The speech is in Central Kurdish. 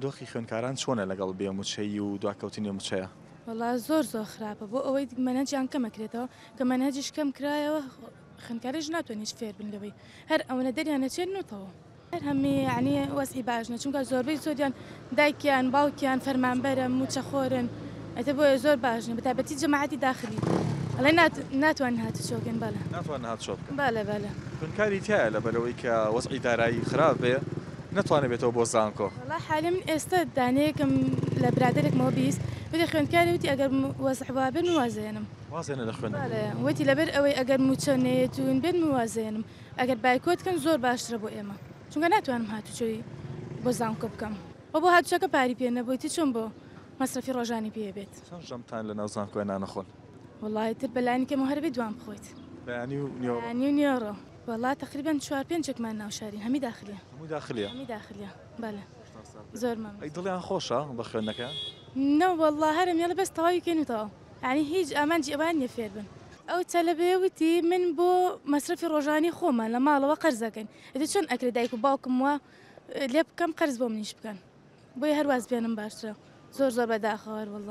دۆخی خوێنکاران چۆنە لەگەڵ بێموچەی و دواکەوتنی موچەیە؟ وڵا زۆر خراپە بۆ ئەوەی مەنهجیان کەمەکرێتەوە کە مەنهجیش کەم کرایەوە خوێنکاریش ناتوانێت فێر بن لەوەی هەر ئەوەنە دەریانە چێننەوە هەر هەمی عنی وەسی باشنە چونکە زۆربەی زۆریان دایکیان باوکیان فەرمانبەرە موچەخۆرن ئەتە بۆیە زۆر باشنە بەتایبەتی جەماعەتی داخلی ئەڵێ ناتوان هاتو چۆکن بەڵێ ناتوان هات شۆ بکەن. بەڵێ خوێنکاری تایە لەبەرەوەی کە وەزعی دارایی خراپ بێ ناتوانێت بێتەوە بۆ زانکۆ. وڵا حالێ من ئێستا دانەیەکم لە برادێکمەوە بیست وتی خوێندکاری وتی ئەگەر وەزعوا بن وازێنم وازێنە لە خوێن وتی لەبەر ئەوەی ئەگەر موچەنێتون بێن وازێنم ئەگەر بایکۆتکەن زۆر باشترە بۆ ئێمە چونکە ناتوانم هاتوچۆی بۆ زانکۆ بکەم بۆ هاتوچەکە پاری پێ نەبوویتی چۆن بۆ مەسرەفی ڕۆژانی پێ بێت چەند ژەمتان لە ناو زانکۆی نانەخۆن؟ وڵی تر بەلایەنکەم هەربێ دوام بخۆیت بەیانی و نیۆ نیۆڕۆ وڵا تقریبان 4-5 ناو شارین هەمی داخلیە هەمووی داخلیە هەمی داخلیە بەڵێ زۆر مەمنون. ئەی دڵیان خۆشە بە خوێندنەکەیان؟ نەوەڵا هەرم یاڵە بەس تەواوی کەنیتەوە ینی هیچ ئامانجی ئەوان نیە فێر بن ئەو چەلەبێ وتی من بۆ مەسرفی ڕۆژانی خۆمان لە ماڵەوە قەرزەکەن ئەدە چۆن ئەکرێ دایک و باوکم وە لێ بکەم قەرز بۆ منیش بکەن بۆی هەرواز بێنم باشترە زۆر بەداخەوە وەڵڵا